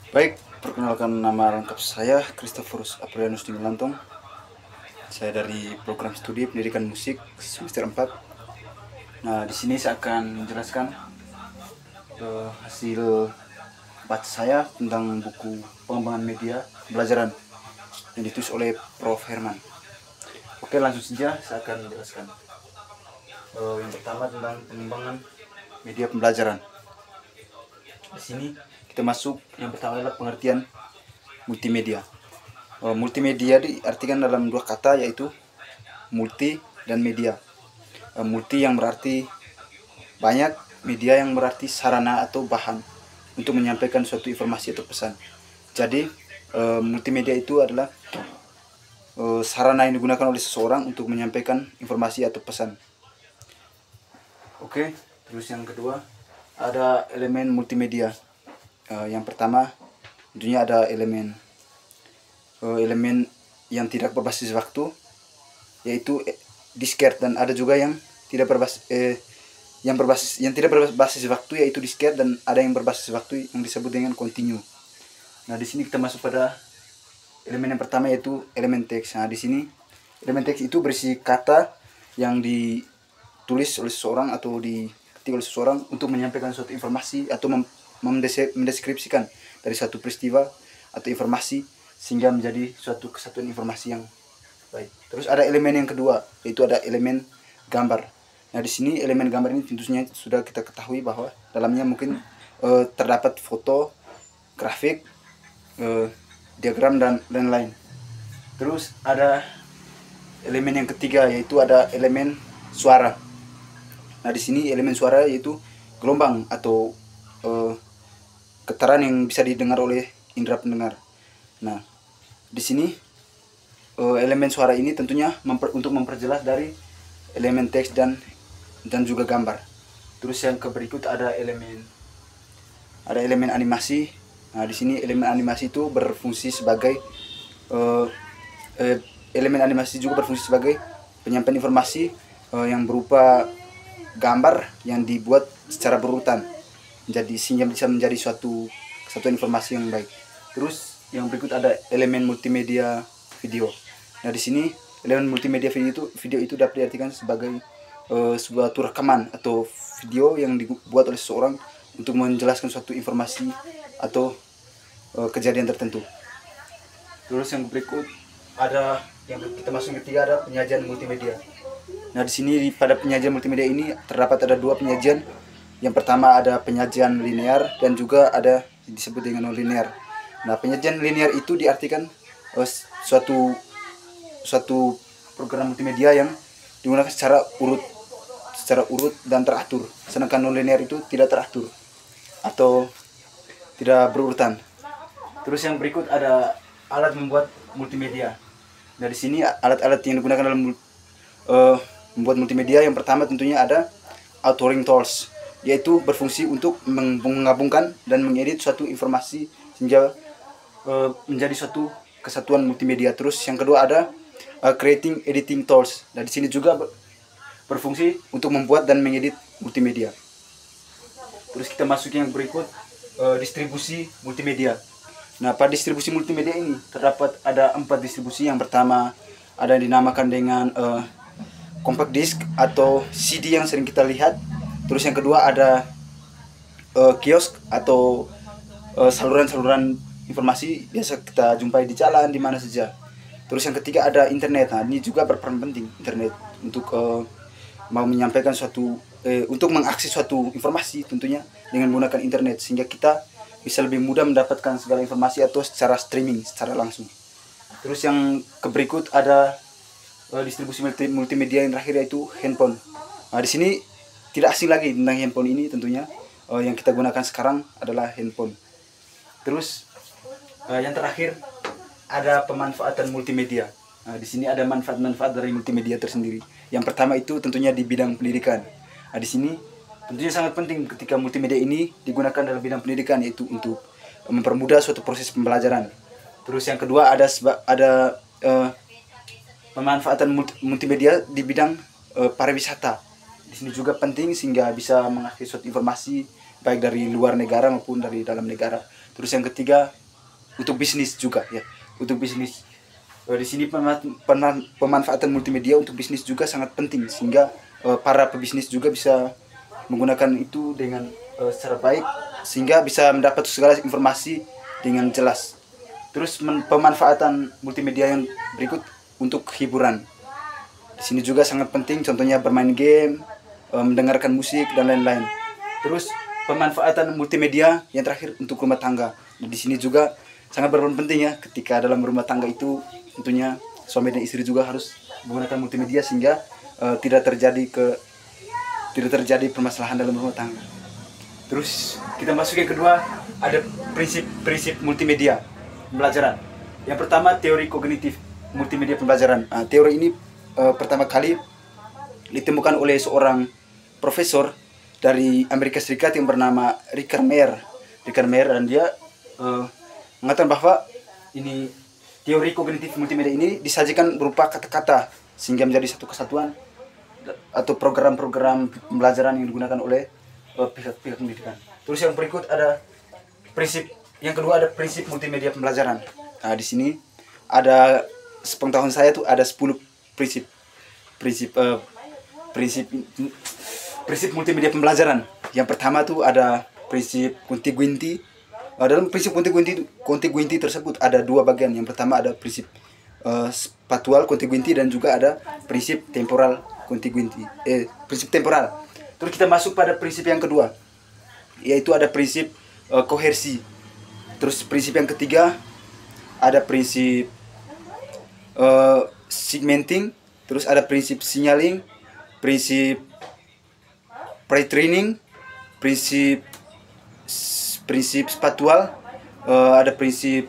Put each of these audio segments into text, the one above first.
Baik, perkenalkan nama lengkap saya Christophorus Aprianus Dimulantong. Saya dari program studi pendidikan musik semester 4. Nah, di sini saya akan menjelaskan hasil baca saya tentang buku pengembangan media pembelajaran yang ditulis oleh Prof. Herman. Oke, langsung saja saya akan menjelaskan. Yang pertama tentang pengembangan media pembelajaran. Di sini kita masuk, yang pertama adalah pengertian multimedia. Multimedia diartikan dalam dua kata, yaitu multi dan media. Multi yang berarti banyak, media yang berarti sarana atau bahan untuk menyampaikan suatu informasi atau pesan. Jadi multimedia itu adalah sarana yang digunakan oleh seseorang untuk menyampaikan informasi atau pesan. Oke, terus yang kedua ada elemen multimedia. Yang pertama tentunya ada elemen yang tidak berbasis waktu, yaitu disket, dan ada juga yang tidak berbasis waktu, yaitu disket, dan ada yang berbasis waktu yang disebut dengan continue. Nah, di sini kita masuk pada elemen yang pertama, yaitu elemen teks. Nah, di sini elemen teks itu berisi kata yang ditulis oleh seseorang atau diketik oleh seseorang untuk menyampaikan suatu informasi atau mendeskripsikan dari suatu peristiwa atau informasi sehingga menjadi suatu kesatuan informasi yang baik. Terus ada elemen yang kedua, yaitu ada elemen gambar. Nah, di sini elemen gambar ini tentunya sudah kita ketahui bahwa dalamnya mungkin terdapat foto, grafik, diagram, dan lain-lain. Terus ada elemen yang ketiga, yaitu ada elemen suara. Nah, di sini elemen suara yaitu gelombang atau getaran yang bisa didengar oleh indera pendengar. Nah, di sini elemen suara ini tentunya untuk memperjelas dari elemen teks dan juga gambar. Terus yang berikut ada elemen animasi. Nah, di sini elemen animasi itu berfungsi sebagai elemen animasi juga berfungsi sebagai penyampaian informasi yang berupa gambar yang dibuat secara berurutan. Jadi sehingga bisa menjadi suatu kesatuan informasi yang baik. Terus yang berikut ada elemen multimedia video. Nah, di sini elemen multimedia video itu dapat diartikan sebagai sebuah rekaman atau video yang dibuat oleh seseorang untuk menjelaskan suatu informasi atau kejadian tertentu. Terus yang berikut ada yang kita masuk ketiga, ada penyajian multimedia. Nah, di sini pada penyajian multimedia ini terdapat ada dua penyajian. Yang pertama ada penyajian linear dan juga ada yang disebut dengan non linear. Nah, penyajian linear itu diartikan suatu program multimedia yang digunakan secara urut dan teratur. Sedangkan non linear itu tidak teratur atau tidak berurutan. Terus yang berikut ada alat membuat multimedia. Nah, di sini alat-alat yang digunakan dalam membuat multimedia, yang pertama tentunya ada authoring tools, yaitu berfungsi untuk menggabungkan dan mengedit suatu informasi sehingga menjadi suatu kesatuan multimedia. Terus yang kedua ada creating editing tools. Nah, di sini juga berfungsi untuk membuat dan mengedit multimedia. Terus kita masuk yang berikut, distribusi multimedia. Nah, pada distribusi multimedia ini terdapat ada 4 distribusi. Yang pertama ada yang dinamakan dengan compact disc atau CD yang sering kita lihat. Terus yang kedua ada kiosk atau saluran-saluran informasi biasa kita jumpai di jalan di mana saja. Terus yang ketiga ada internet. Nah, ini juga berperan penting internet untuk mau menyampaikan untuk mengakses suatu informasi tentunya dengan menggunakan internet, sehingga kita bisa lebih mudah mendapatkan segala informasi atau secara streaming, secara langsung. Terus yang berikut ada distribusi multimedia yang terakhir, yaitu handphone. Nah, di sini tidak asing lagi tentang handphone ini tentunya. Yang kita gunakan sekarang adalah handphone. Terus yang terakhir ada pemanfaatan multimedia. Nah, di sini ada manfaat-manfaat dari multimedia tersendiri. Yang pertama itu tentunya di bidang pendidikan. Nah, di sini tentunya sangat penting ketika multimedia ini digunakan dalam bidang pendidikan, yaitu untuk mempermudah suatu proses pembelajaran. Terus yang kedua ada pemanfaatan multimedia di bidang pariwisata. Di sini juga penting sehingga bisa mengakses suatu informasi baik dari luar negara maupun dari dalam negara. Terus yang ketiga untuk bisnis juga ya, untuk bisnis. Di sini pemanfaatan multimedia untuk bisnis juga sangat penting, sehingga para pebisnis juga bisa menggunakan itu dengan secara baik, sehingga bisa mendapat segala informasi dengan jelas. Terus pemanfaatan multimedia yang berikut untuk hiburan. Di sini juga sangat penting, contohnya bermain game, mendengarkan musik dan lain-lain. Terus pemanfaatan multimedia yang terakhir untuk rumah tangga. Di sini juga sangat berperan penting ya, ketika dalam rumah tangga itu tentunya suami dan istri juga harus menggunakan multimedia sehingga tidak terjadi permasalahan dalam rumah tangga. Terus kita masuk yang kedua, ada prinsip-prinsip multimedia pembelajaran. Yang pertama teori kognitif multimedia pembelajaran. Teori ini pertama kali ditemukan oleh seorang profesor dari Amerika Serikat yang bernama Richard Meyer, dan dia mengatakan bahwa ini teori kognitif multimedia ini disajikan berupa kata-kata sehingga menjadi satu kesatuan atau program-program pembelajaran yang digunakan oleh pihak pendidikan. Terus yang berikut ada yang kedua ada prinsip multimedia pembelajaran. Di sini ada, sepengetahuan saya tuh ada 10 prinsip multimedia pembelajaran. Yang pertama tuh ada prinsip Conti-Guinti. Dalam prinsip Conti-Guinti tersebut ada 2 bagian. Yang pertama ada prinsip spatual Conti-Guinti dan juga ada prinsip temporal Conti-Guinti. Prinsip temporal. Terus kita masuk pada prinsip yang kedua, yaitu ada prinsip kohersi. Terus prinsip yang ketiga ada prinsip segmenting. Terus ada prinsip signaling, prinsip pre-training, prinsip spatual, ada prinsip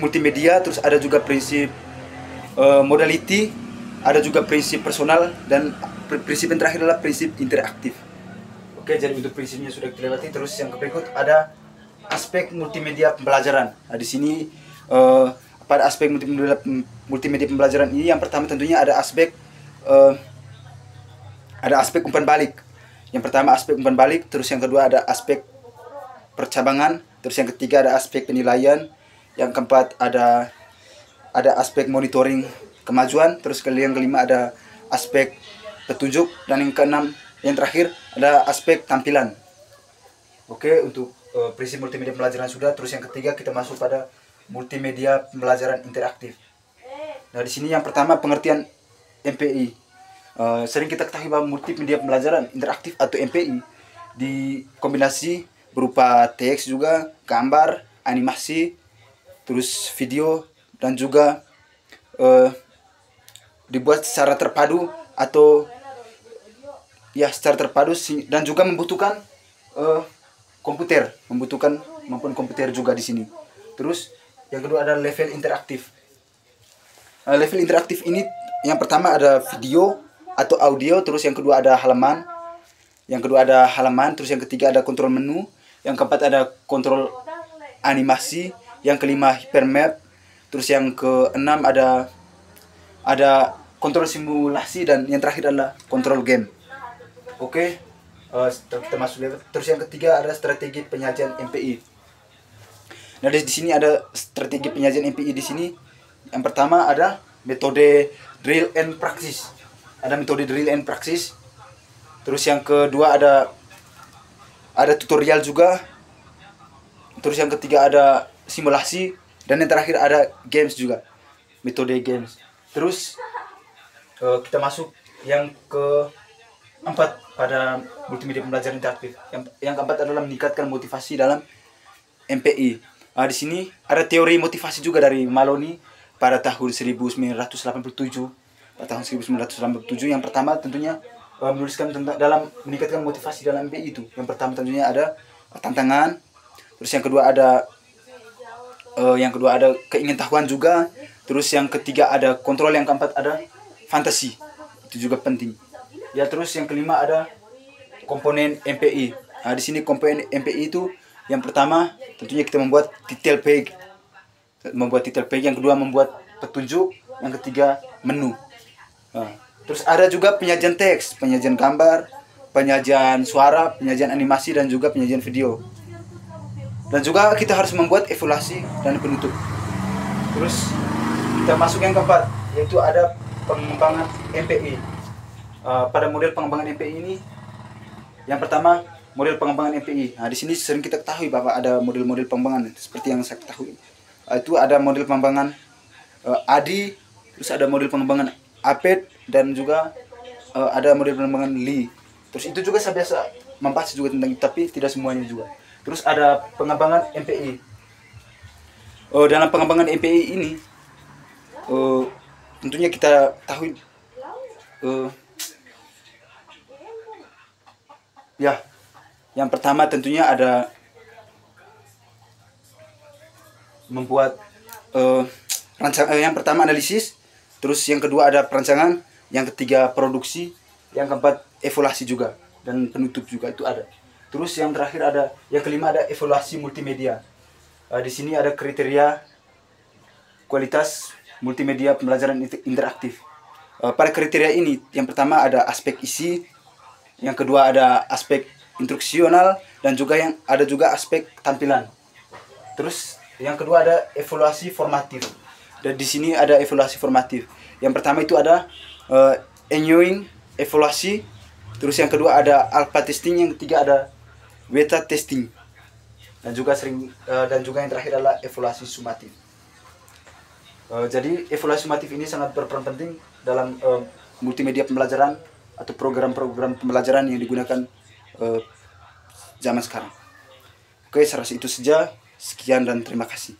multimedia, terus ada juga prinsip modality, ada juga prinsip personal, dan prinsip yang terakhir adalah prinsip interaktif. Oke, jadi untuk prinsipnya sudah kita lewati. Terus yang berikut ada aspek multimedia pembelajaran. Di sini pada aspek multimedia pembelajaran ini yang pertama tentunya ada aspek umpan balik. Yang pertama aspek umpan balik, terus yang kedua ada aspek percabangan, terus yang ketiga ada aspek penilaian, yang keempat ada aspek monitoring kemajuan, terus yang kelima ada aspek petunjuk, dan yang keenam yang terakhir ada aspek tampilan. Oke, untuk prinsip multimedia pembelajaran sudah. Terus yang ketiga kita masuk pada multimedia pembelajaran interaktif. Di sini yang pertama pengertian MPI. Sering kita ketahui bahwa multimedia pembelajaran interaktif atau MPI dikombinasi berupa teks juga, gambar, animasi, terus video, dan juga dibuat secara terpadu dan juga membutuhkan komputer juga di sini. Terus yang kedua ada level interaktif. Level interaktif ini yang pertama ada video atau audio, terus yang kedua ada halaman, terus yang ketiga ada kontrol menu, yang keempat ada kontrol animasi, yang kelima hypermap, terus yang keenam ada kontrol simulasi, dan yang terakhir adalah kontrol game. Oke, kita masuk level. Terus yang ketiga ada strategi penyajian MPI. Di sini ada strategi penyajian MPI di sini. Yang pertama ada metode drill and practice. Terus yang kedua ada tutorial juga. Terus yang ketiga ada simulasi, dan yang terakhir ada games juga, metode games. Terus kita masuk yang keempat pada multimedia pembelajaran interaktif. Yang keempat adalah meningkatkan motivasi dalam MPI. Di sini ada teori motivasi juga dari Maloney pada tahun 1987. Yang pertama tentunya menuliskan tentang dalam meningkatkan motivasi dalam MPI itu. Yang pertama tentunya ada tantangan. Terus yang kedua ada keingintahuan juga. Terus yang ketiga ada kontrol, yang keempat ada fantasi. Itu juga penting. Ya, terus yang kelima ada komponen MPI. Di sini komponen MPI itu yang pertama tentunya kita membuat title page. Yang kedua membuat petunjuk, yang ketiga menu. Terus ada juga penyajian teks, penyajian gambar, penyajian suara, penyajian animasi, dan juga penyajian video. Dan juga kita harus membuat evaluasi dan penutup. Terus kita masuk yang keempat, yaitu ada pengembangan MPI. Pada model pengembangan MPI ini, yang pertama model pengembangan MPI. Nah, di sini sering kita ketahui bahwa ada model-model pengembangan seperti yang saya ketahui. Itu ada model pengembangan ADI, terus ada model pengembangan APED, dan juga ada model pengembangan Li. Terus itu juga saya biasa membahas juga tentang itu, tapi tidak semuanya juga. Terus ada pengembangan MPI. Dalam pengembangan MPI ini, tentunya kita tahu ya, yang pertama tentunya ada membuat yang pertama analisis, terus yang kedua ada perancangan, yang ketiga produksi, yang keempat evaluasi juga, dan penutup juga itu ada. Terus yang terakhir ada, yang kelima ada evaluasi multimedia. Di sini ada kriteria kualitas multimedia pembelajaran interaktif. Pada kriteria ini, yang pertama ada aspek isi, yang kedua ada aspek instruksional, dan juga ada juga aspek tampilan. Terus yang kedua ada evaluasi formatif. Dan di sini ada evaluasi formatif. Yang pertama itu ada engineering evaluasi. Terus yang kedua ada alpha testing, yang ketiga ada beta testing. Dan juga yang terakhir adalah evaluasi sumatif. Jadi evaluasi sumatif ini sangat berperan penting dalam multimedia pembelajaran atau program-program pembelajaran yang digunakan zaman sekarang. Oke, saya rasa itu saja. Sekian dan terima kasih.